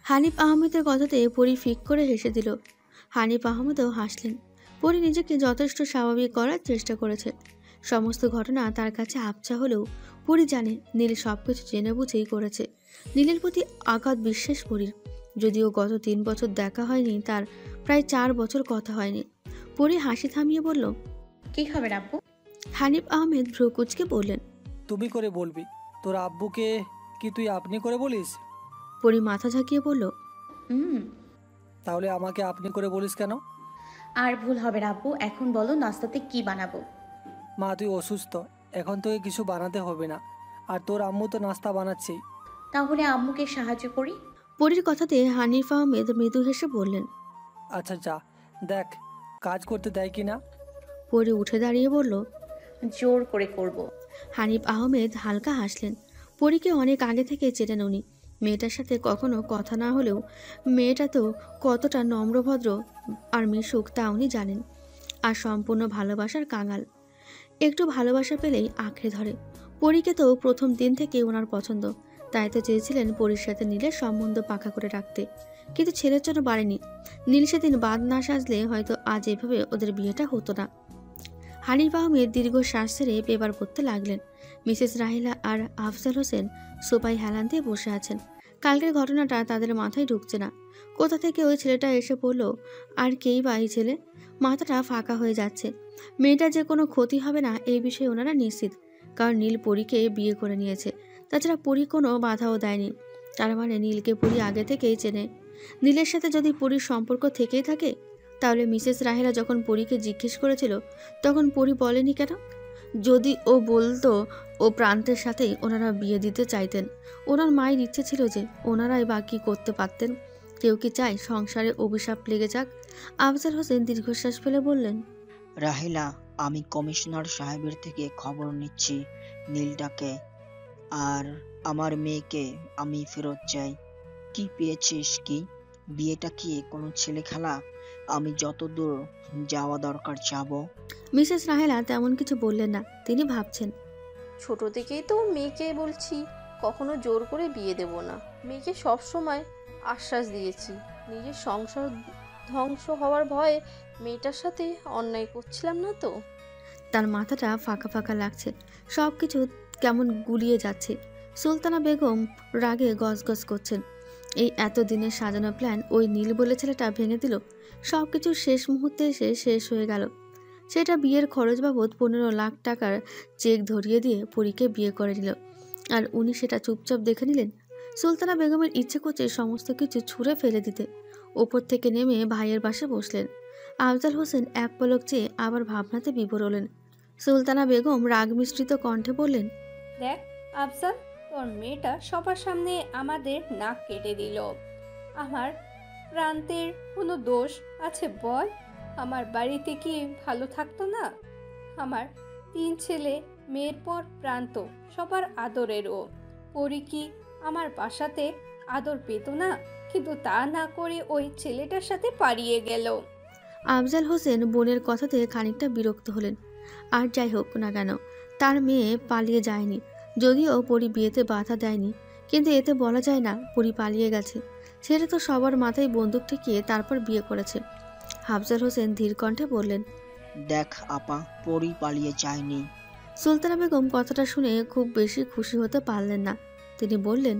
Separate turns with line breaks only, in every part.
হানিফ আহমেদের কথাতে পরি ফিক করে হেসে দিল। হানিফ আহমেদও হাসলেন। পরি নিজেকে যথেষ্ট স্বাভাবিক করার চেষ্টা করেছে। সমস্ত ঘটনা তার কাছে আবছা হলেও পরি জানে নীল সবকিছু জেনে বুঝেই করেছে। নীলের প্রতি আগাধ বিশ্বাস পরির। যদিও গত 3 বছর দেখা হয়নি, তার প্রায় 4 বছর কথা হয়নি। পরি হাসি থামিয়ে বলল,
কি হবে আব্বু?
হানিফ আহমেদ ভ্রু কুঁচকে বললেন,
তুমি করে বলবি। তোর আব্বুকে কি তুই আপনি করে বলিস?
পরি মাথা ঝাঁকিয়ে বলল,
হুম।
তাহলে আমাকে আপনি করে বলিস কেন?
আর ভুল হবে না আব্বু, এখন বলো নাস্তাতে কি বানাবো?
মা তুই অসুস্থ, এখন তোকে কিছু বানাতে হবে না। আর তোর আম্মু তো নাস্তা বানাচ্ছেই।
তাহলে আম্মুকে সাহায্য করি।
পরির কথাতে হানিফ আহমেদ মৃদু হেসে বললেন।
আচ্ছা যা, দেখ কাজ করতে দেয় কি না।
পরি উঠে দাঁড়িয়ে বলল,
জোর করে করব।
হানিফ আহমেদ হালকা হাসলেন। পরীকে অনেক আগে থেকে চেনেন উনি। মেয়েটার সাথে কখনো কথা না হলেও মেয়েটা তো কতটা নম্রভদ্র আর মিশুক তা উনি জানেন। আর সম্পূর্ণ ভালোবাসার কাঙাল। একটু ভালোবাসা পেলেই আঁকড়ে ধরে। পরীকে তো প্রথম দিন থেকে ওনার পছন্দ, তাই তো চেয়েছিলেন পরীর সাথে নীলের সম্বন্ধ পাকা করে রাখতে। কিন্তু ছেলের জন্য বাড়েনি। নীল সেদিন বাদ না সাজলে হয়তো আজ এভাবে ওদের বিয়েটা হতো না। হানিফ আহমেদ দীর্ঘ শ্বাস ছেড়ে পেপার পড়তে লাগলেন। মিসেস রাহিলা আর আফজাল হোসেন সোফায় হেলান দিয়ে বসে আছেন। কালকের ঘটনাটা তাদের মাথায় ঢুকছে না। কোথা থেকে ওই ছেলেটা এসে পড়লো, আর কেই বা এই ছেলে? মাথাটা ফাঁকা হয়ে যাচ্ছে। মেয়েটার যে কোনো ক্ষতি হবে না এই বিষয়ে ওনারা নিশ্চিত, কারণ নীল পরীকে বিয়ে করে নিয়েছে। তাছাড়া পরী কোনো বাধাও দেয়নি। তার মানে নীলকে পরী আগে থেকেই চেনে। নীলের সাথে যদি পরীর সম্পর্ক থেকেই থাকে, তাহলে মিসেস রাহেলা যখন পরীকে জিজ্ঞেস করেছিল তখন পরী বলেনি কেন? যদি ও বলতো ও প্রান্তের সাথেই ওনারা বিয়ে দিতে চাইতেন। ওনার মায়ের ইচ্ছে ছিল যে ওনারাই বাকি করতে পারতেন। কেউ কি চায় সংসারে অভিশাপ লেগে যাক? আফজাল হোসেন দীর্ঘশ্বাস ফেলে বললেন,
রাহিলা, আমি কমিশনার সাহেবের থেকে খবর নিচ্ছি নীলটাকে আর আমার মেয়েকে আমি ফেরত চাই। কি পেয়েছিস কি? বিয়েটা কি কোনো ছেলে খেলা? আমি যতদূর যাওয়া দরকার যাব।
মিসেস রাহেলা তেমন কিছু বললেন না। তিনি ভাবছেন,
ছোট থেকেই তো মেয়েকে বলছি কখনো জোর করে বিয়ে দেব না। মেয়েকে সব সময় আশ্বাস দিয়েছি, নিজের সংসার ধ্বংস হওয়ার ভয়ে মেয়েটার সাথে অন্যায় করছিলাম না তো।
তার মাথাটা ফাঁকা ফাঁকা লাগছে। সব কিছু কেমন গুলিয়ে যাচ্ছে। সুলতানা বেগম রাগে গজগজ করছেন। এই এতদিনের সাজানো প্ল্যান ওই নীল বলে ছেলেটা ভেঙে দিল। সব কিছু শেষ মুহূর্তে এসে শেষ হয়ে গেল। সেটা বিয়ের খরচ বাবদ 15 লাখ টাকার চেক ধরিয়ে দিয়ে পরীকে বিয়ে করে নিল, আর উনি সেটা চুপচাপ দেখে নিলেন। সুলতানা বেগমের ইচ্ছে করছে সমস্ত কিছু ছুঁড়ে ফেলে দিতে। ওপর থেকে নেমে ভাইয়ের পাশে বসলেন। আফজাল হোসেন এক পলক চেয়ে আবার ভাবনাতে বিভোর হলেন। সুলতানা বেগম রাগ মিশ্রিত কণ্ঠে বললেন,
দেখ আফজাল, তোর মেয়েটা সবার সামনে আমাদের নাক কেটে দিল। আমার প্রান্তের কোনো দোষ আছে বল? আমার বাড়িতে কি ভালো থাকতো না? আমার 3 ছেলে, মেয়ের পর প্রান্ত সবার আদরেরও। পরি কি আমার বাসাতে আদর পেত না? কিন্তু তা না করে ওই ছেলেটার সাথে পালিয়ে গেল।
আফজাল হোসেন বোনের কথাতে খানিকটা বিরক্ত হলেন। আর যাই হোক না কেন, তার মেয়ে পালিয়ে যায়নি। যদিও পরি বিয়েতে বাধা দেয়নি, কিন্তু এতে বলা যায় না পরি পালিয়ে গেছে। ছেলে তো সবার মাথায় বন্দুক ঠেকিয়ে তারপর বিয়ে করেছে। আফজাল হোসেন ধীর কণ্ঠে বললেন,
দেখ আপা, পরি পালিয়ে যায়নি।
সুলতানা বেগম কথাটা শুনে খুব বেশি খুশি হতে পারলেন না। তিনি বললেন,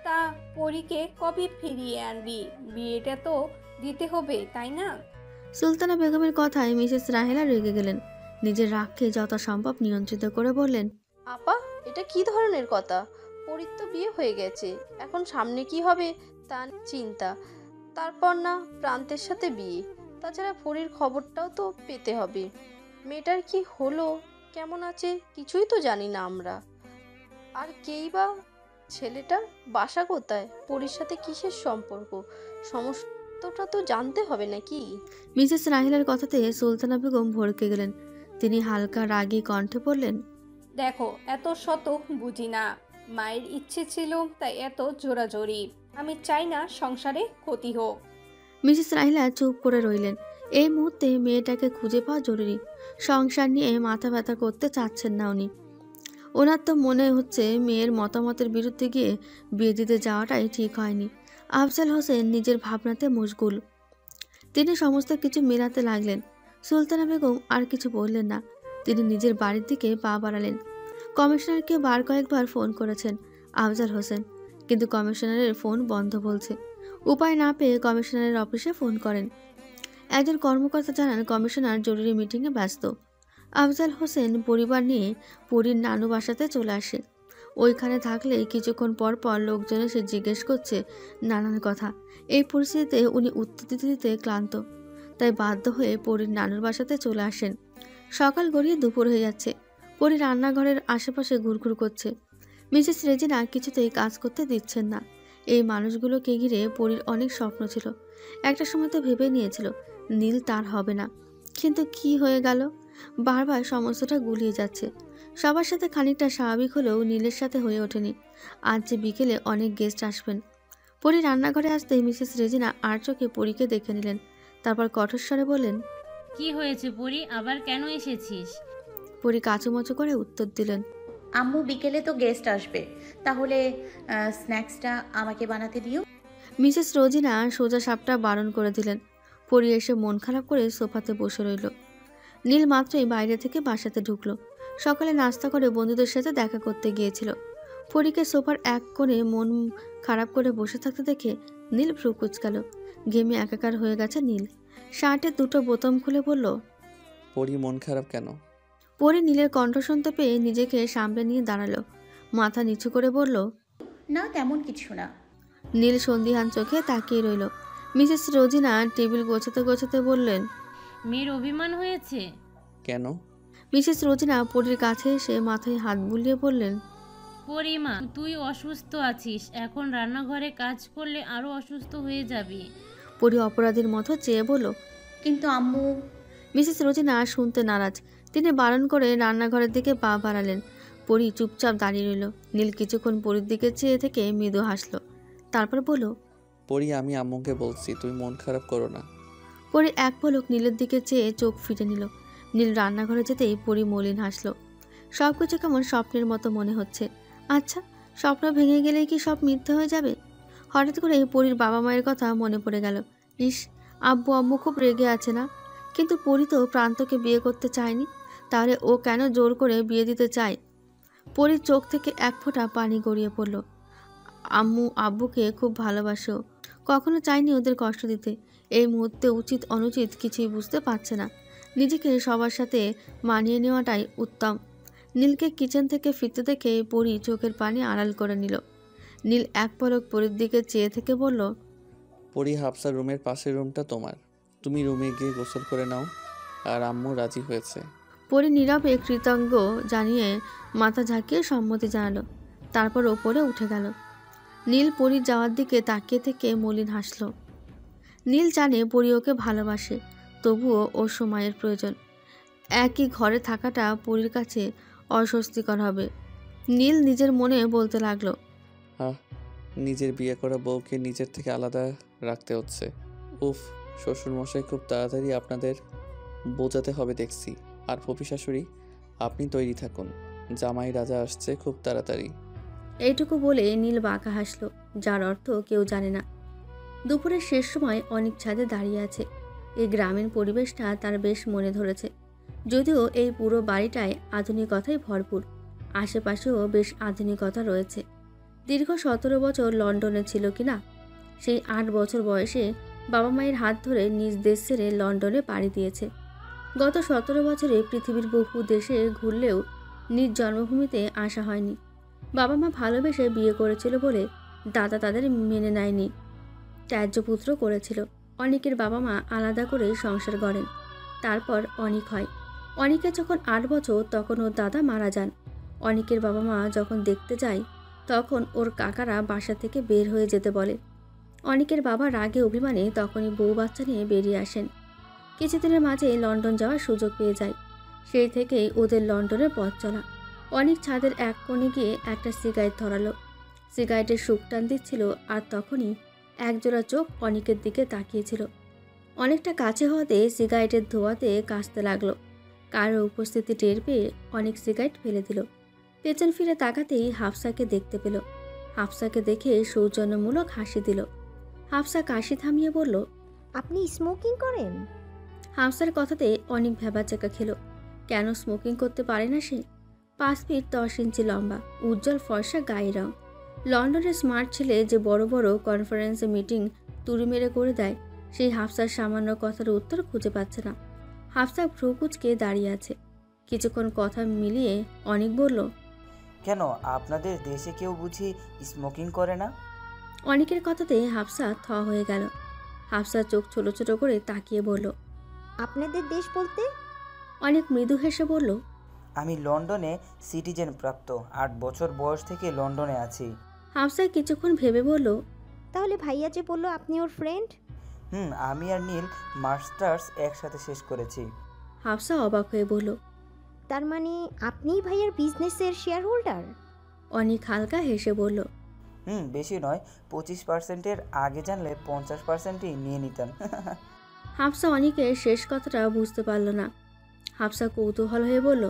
তা পরীকে কবে ফিরিয়ে আনবি? বিয়েটা তো দিতে হবে, তাই না?
সুলতানা বেগমের কথায় মিসেস রাহেলা রেগে গেলেন। নিজের রাগকে যথাসম্ভব নিয়ন্ত্রিত করে বললেন,
আপা, এটা কি ধরনের কথা? পরীর তো বিয়ে হয়ে গেছে, এখন সামনে কি হবে তা চিন্তা। তারপর না প্রান্তের সাথে বিয়ে। তাছাড়া পরীর খবরটাও তো পেতে হবে। মেয়েটার কি হলো, কেমন আছে, কিছুই তো জানি না আমরা। আর কেই বা ছেলেটার বাসা কোথায়, পরীর সাথে কিসের সম্পর্ক, সমস্তটা তো জানতে হবে নাকি?
মিসেস রাহিলার কথাতে সুলতানা বেগম ভড়কে গেলেন। তিনি হালকা রাগী কণ্ঠে বললেন,
দেখো, এত শত বুঝি না। মায়ের ইচ্ছে ছিল তাই এত জোরাজোরি। আমি চাই না সংসারে ক্ষতি হোক।
মিসেস রাহিলা চুপ করে রইলেন। এই মুহূর্তে মেয়েটাকে খুঁজে পাওয়া জরুরি। সংসার নিয়ে মাথা ব্যথা করতে চাচ্ছেন না উনি। ওনার তো মনে হচ্ছে মেয়ের মতামতের বিরুদ্ধে গিয়ে বিয়ে দিতে যাওয়াটাই ঠিক হয়নি। আফজাল হোসেন নিজের ভাবনাতে মশগুল। তিনি সমস্ত কিছু মেলাতে লাগলেন। সুলতানা বেগম আর কিছু বললেন না। তিনি নিজের বাড়ির দিকে পা বাড়ালেন। কমিশনারকে বার কয়েকবার ফোন করেছেন আফজাল হোসেন, কিন্তু কমিশনারের ফোন বন্ধ বলছে। উপায় না পেয়ে কমিশনারের অফিসে ফোন করেন। একজন কর্মকর্তা জানান কমিশনার জরুরি মিটিংয়ে ব্যস্ত। আফজাল হোসেন পরিবার নিয়ে পরীর নানু বাসাতে চলে আসে। ওইখানে থাকলে কিছুক্ষণ পর পর লোকজন এসে জিজ্ঞেস করছে নানান কথা। এই পরিস্থিতিতে উনি উত্তর দিতে দিতে ক্লান্ত, তাই বাধ্য হয়ে পরীর নানুর বাসাতে চলে আসেন। সকাল গড়িয়ে দুপুর হয়ে যাচ্ছে। পরী রান্নাঘরের আশেপাশে ঘুরঘুর করছে। মিসেস রেজিনা কিছুতেই কাজ করতে দিচ্ছেন না। এই মানুষগুলোকে ঘিরে পরীর অনেক স্বপ্ন ছিল। একটা সময় তো ভেবে নিয়েছিল নীল তার হবে না, কিন্তু কি হয়ে গেল? বারবার সমস্যাটা গুলিয়ে যাচ্ছে। সবার সাথে খানিকটা স্বাভাবিক হলেও নীলের সাথে হয়ে ওঠেনি। আজ যে বিকেলে অনেক গেস্ট আসবেন। পরী রান্নাঘরে আসতেই মিসেস রেজিনা আর চোখে পরীকে দেখে নিলেন। তারপর কঠোর স্বরে বললেন,
কি হয়েছে পরি, আবার কেন এসেছিস?
পরী কাচুমাচু করে উত্তর দিলেন,
আম্মু বিকেলে তো গেস্ট আসবে, তাহলে স্ন্যাক্সটা আমাকে বানাতে দিও।
মিসেস রোজিনা সোজা সাপটা বারণ করে দিলেন। পরী এসে মন খারাপ করে সোফাতে বসে রইল। নীল মাত্রই বাইরে থেকে বাসাতে ঢুকলো। সকালে নাস্তা করে বন্ধুদের সাথে দেখা করতে গিয়েছিল। পরীকে সোফার এক কোণে মন খারাপ করে বসে থাকতে দেখে নীল ভ্রু কুচকাল। ঘেমে একাকার হয়ে গেছে নীল। শার্টের দুটো বোতাম খুলে বলল,
পরি মন খারাপ কেন?
পরী নীলের কণ্ঠ শুনতে পেয়ে নিজেকে সামলে নিয়ে দাঁড়ালো। মাথা নিচু করে বলল,
না তেমন কিছু না।
নীল সন্দিহান চোখে তাকিয়ে রইল। মিসেস রোজিনা টেবিল গোছাতে গোছাতে বললেন,
মেয়ের অভিমান হয়েছে?
কেন?
মিসেস রোজিনা পরীর কাছে এসে মাথায় হাত বুলিয়ে বললেন,
পরিমা, তুই অসুস্থ আছিস, এখন রান্নাঘরে কাজ করলে আরো অসুস্থ হয়ে যাবি।
পরী অপরাধীর মতো চেয়ে বলল,
কিন্তু আম্মু।
মিসেস রোজিনা শুনতে নারাজ। তিনি বারণ করে রান্নাঘরের দিকে পা বাড়ালেন। পরী চুপচাপ দাঁড়িয়ে রইল। নীল কিছুক্ষণ পরীর দিকে চেয়ে থেকে মৃদু হাসলো। তারপর বলল,
পরি আমি আম্মুকে বলছি, তুই মন খারাপ করো না।
পরী এক পলক নীলের দিকে চেয়ে চোখ ফিরে নিল। নীল রান্নাঘরে যেতেই পরী মলিন হাসলো। সব কিছু কেমন স্বপ্নের মতো মনে হচ্ছে। আচ্ছা, স্বপ্ন ভেঙে গেলেই কি সব মিথ্যে হয়ে যাবে? হঠাৎ করে পরীর বাবা মায়ের কথা মনে পড়ে গেল। ইস, আব্বু আম্মু খুব রেগে আছে না? কিন্তু পরী তো প্রান্তকে বিয়ে করতে চায়নি। তাহলে ও কেন জোর করে বিয়ে দিতে চায়? পরীর চোখ থেকে এক ফোঁটা পানি গড়িয়ে পড়ল। আম্মু আব্বুকে খুব ভালোবাসেও, কখনো চায়নি ওদের কষ্ট দিতে। এই মুহূর্তে উচিত অনুচিত কিছুই বুঝতে পারছে না। নিজেকে সবার সাথে মানিয়ে নেওয়াটাই উত্তম। নীলকে কিচেন থেকে ফিরতে দেখে পরী চোখের পানি আড়াল করে নিল। নীল এক পলক পরীর দিকে চেয়ে থেকে বলল,
পরি হাফসার রুমের পাশের রুমটা তোমার, তুমি রুমে গিয়ে গোসল করে নাও। আর আম্মু রাজি হয়েছে।
পরী নীরবে কৃতজ্ঞ জানিয়ে মাথা ঝাঁকিয়ে সম্মতি জানালো। তারপর ওপরে উঠে গেল। নীল পরীর যাওয়ার দিকে তাকিয়ে থেকে মলিন হাসল। নীল জানে পরী ওকে ভালোবাসে, তবুও ওর সময়ের প্রয়োজন। একই ঘরে থাকাটা পরীর কাছে অস্বস্তিকর হবে। নীল নিজের মনে বলতে লাগলো,
নিজের বিয়ে করা বউকে নিজের থেকে আলাদা রাখতে হচ্ছে। উফ, শ্বশুরমশাই খুব তাড়াতাড়ি আপনাদের বোঝাতে হবে দেখছি। আর ফুপি শাশুড়ি, আপনি তৈরি থাকুন, জামাই রাজা আসছে খুব তাড়াতাড়ি।
এইটুকু বলে নীল বাঁকা হাসলো, যার অর্থ কেউ জানে না। দুপুরের শেষ সময় অনেক ছাদে দাঁড়িয়ে আছে। এই গ্রামীণ পরিবেশটা তার বেশ মনে ধরেছে। যদিও এই পুরো বাড়িটায় আধুনিকতায় ভরপুর, আশেপাশেও বেশ আধুনিকতা রয়েছে। দীর্ঘ 17 বছর লন্ডনে ছিল কিনা। সেই 8 বছর বয়সে বাবা মায়ের হাত ধরে নিজ দেশ ছেড়ে লন্ডনে পাড়ি দিয়েছে। গত 17 বছরে পৃথিবীর বহু দেশে ঘুরলেও নিজ জন্মভূমিতে আসা হয়নি। বাবা মা ভালোবেসে বিয়ে করেছিল বলে দাদা তাদের মেনে নেয়নি, ত্যায্য পুত্র করেছিল। অনিকের বাবা মা আলাদা করে সংসার গড়েন। তারপর অনিক হয়। অনিকের যখন 8 বছর তখন ওর দাদা মারা যান। অনিকের বাবা মা যখন দেখতে যায় তখন ওর কাকারা বাসা থেকে বের হয়ে যেতে বলে। অনিকের বাবা রাগে অভিমানে তখনই বউ বাচ্চা নিয়ে বেরিয়ে আসেন। কিছুদিনের মাঝে লন্ডন যাওয়ার সুযোগ পেয়ে যায়। সেই থেকেই ওদের লন্ডনের পথ চলা। অনেক ছাদের এক কোণে গিয়ে একটা সিগারেট ধরালো। সিগারেটের সুখ টান দিচ্ছিল, আর তখনই একজোড়া চোখ অনিকের দিকে তাকিয়েছিল। অনেকটা কাছে হওয়াতে সিগারেটের ধোঁয়াতে কাশতে লাগলো। কারো উপস্থিতি টের পেয়ে অনেক সিগারেট ফেলে দিল। পেছন ফিরে তাকাতেই হাফসাকে দেখতে পেল। হাফসাকে দেখে সৌজন্যমূলক হাসি দিল। হাফসা কাশি থামিয়ে বলল,
আপনি স্মোকিং করেন?
হাফসার কথাতে অনেক ভ্যাবাচাকা খেল। কেন স্মোকিং করতে পারে না সে? 5 ফিট 10 ইঞ্চি লম্বা, উজ্জ্বল ফর্সা গায়ে রং। লন্ডনের স্মার্ট ছেলে যে বড় বড় কনফারেন্সে মিটিং তুড়ি মেরে করে দেয়, সেই হাফসার সামান্য কথার উত্তর খুঁজে পাচ্ছে না। হাফসা ভ্রু কুঁচকে দাঁড়িয়ে আছে। কিছুক্ষণ কথা মিলিয়ে অনেক বলল,
কেন আপনাদের দেশে কেউ বুঝি স্মোকিং করে না?
অনেকের কথাতে হাফসা থ হয়ে গেল। হাফসা চোখ ছোট ছোট করে তাকিয়ে বলল,
আপনাদের দেশ বলতে?
অনেক মৃদু হেসে বলল,
আমি লন্ডনে সিটিজেন প্রাপ্ত, 8 বছর বয়স থেকে লন্ডনে আছি।
হাফসা কিছুক্ষণ ভেবে বলল,
তাহলে ভাইয়া যে বলল আপনি ওর ফ্রেন্ড?
আমি আর নীল মাস্টার্স একসাথে শেষ করেছি।
হাফসা অবাক হয়ে বলল,
তার মানে আপনিই ভাইয়ার বিজনেসের শেয়ার হোল্ডার?
অনেক হালকা হেসে বলল,
বেশি নয়, 25%-এর আগে জানলে 50%ই নিয়ে নিতাম।
হাফসা অনেকের শেষ কথাটা বুঝতে পারল না। হাফসা কৌতূহল হয়ে বলল,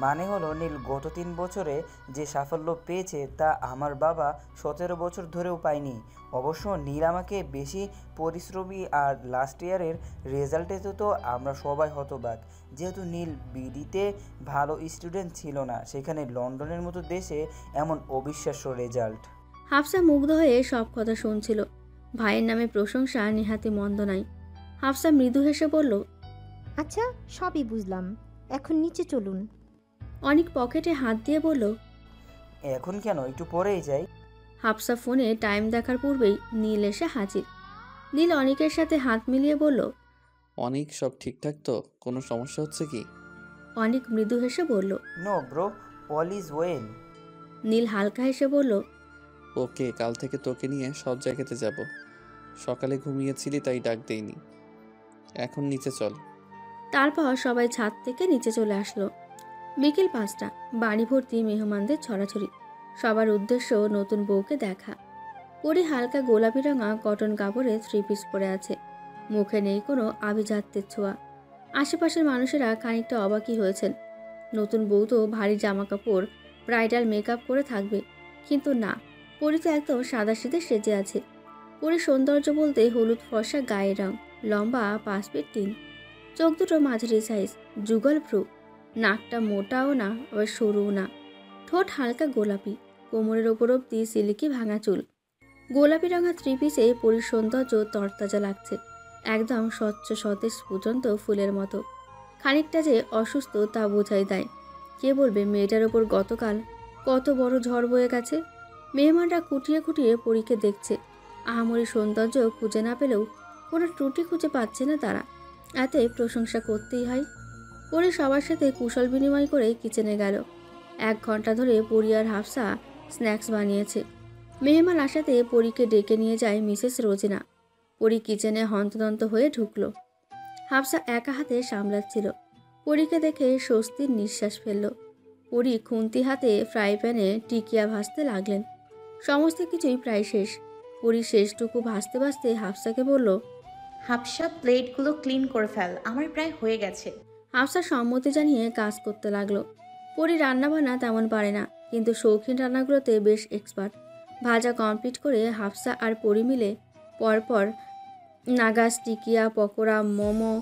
মানে হলো নীল গত 3 বছরে যে সাফল্য পেয়েছে তা আমার বাবা 17 বছর ধরেও পায়নি। অবশ্য নীল আমাকে বেশি পরিশ্রমী, আর লাস্ট ইয়ারের রেজাল্টে তো আমরা সবাই হতবাক, যেহেতু নীল বিডিতে ভালো স্টুডেন্ট ছিল না, সেখানে লন্ডনের মতো দেশে এমন অবিশ্বাস্য রেজাল্ট।
হাফসা মুগ্ধ হয়ে সব কথা শুনছিল। ভাইয়ের নামে প্রশংসা নেহাতি মন্দ নাই। হাফসা মৃদু হেসে বলল,
আচ্ছা, সবই বুঝলাম, এখন নিচে চলুন।
অনেক পকেটে হাত দিয়ে বলল,
এখন কেন, একটু পরেই যাই।
হাফসা ফোনে টাইম দেখার পূর্বেই নীল এসে হাজির। নীল অনেকের সাথে হাত মিলিয়ে বলল,
অনেক সব ঠিকঠাক তো? কোনো সমস্যা হচ্ছে কি?
অনেক মৃদু হেসে বলল,
no bro, all is well.
Neel হালকা হেসে বলল,
ওকে, কাল থেকে তোকে নিয়ে সব জায়গাতে যাব। সকালে ঘুমিয়েছিলি তাই ডাক দেইনি। এখন নিচে চল।
তারপর সবাই ছাদ থেকে নিচে চলে আসলো। বিকেল 5টা, বাড়ি ভর্তি মেহমানদের ছড়াছড়ি। সবার উদ্দেশ্য নতুন বউকে দেখা। পরি হালকা গোলাপি রঙা কটন কাপড়ে 3 পিস পরে আছে। মুখে নেই কোনো আভিজাত্যের ছোঁয়া। আশেপাশের মানুষেরা খানিকটা অবাকই হয়েছেন। নতুন বউ তো ভারী জামা কাপড়, ব্রাইডাল মেকআপ করে থাকবে, কিন্তু না, পরি তো একদম সাদাসিধে সেজে আছে। পরি সৌন্দর্য বলতে হলুদ ফর্সা গায়ের রং, লম্বা 5 ফিট 3, চোখ দুটো মাঝারি সাইজ, যুগল ভ্রু, নাকটা মোটাও না আবার সরুও না, ঠোঁট হালকা গোলাপি, কোমরের ওপর অব্দি সিল্কি ভাঙা চুল। গোলাপি রঙা 3 পিসে পরির সৌন্দর্য তরতাজা লাগছে, একদম স্বচ্ছ সতেজ ফুটন্ত ফুলের মতো। খানিকটা যে অসুস্থ তা বোঝাই দেয়। কে বলবে মেয়েটার ওপর গতকাল কত বড় ঝড় বয়ে গেছে। মেহমানরা খুঁটিয়ে খুঁটিয়ে পরীকে দেখছে। আহামরি সৌন্দর্য খুঁজে না পেলেও কোনো ত্রুটি খুঁজে পাচ্ছে না তারা। এতে প্রশংসা করতেই হয়। পরি সবার সাথে কুশল বিনিময় করে কিচেনে গেল। 1 ঘন্টা ধরে পরি আর হাফসা স্ন্যাক্স বানিয়েছে। মেহমান আসাতে পরীকে ডেকে নিয়ে যায় মিসেস রোজিনা। পরি কিচেনে হন্তদন্ত হয়ে ঢুকলো। হাফসা একা হাতে সামলাচ্ছিল। পরীকে দেখে স্বস্তির নিঃশ্বাস ফেলল। পরি খুন্তি হাতে ফ্রাই প্যানে টিকিয়া ভাজতে লাগলেন। সমস্ত কিছুই প্রায় শেষ। পরি শেষটুকু ভাজতে ভাজতে হাফসাকে বলল,
হাফসা প্লেটগুলো ক্লিন করে ফেল, আমার প্রায় হয়ে গেছে।
হাফসা সম্মতি জানিয়ে কাজ করতে লাগলো। পরি রান্নাবান্না তেমন পারে না, কিন্তু শৌখিন রান্নাগুলোতে বেশ এক্সপার্ট। ভাজা কমপ্লিট করে হাফসা আর পরি মিলে পরপর নাগাস, টিকিয়া, পকোড়া, মোমো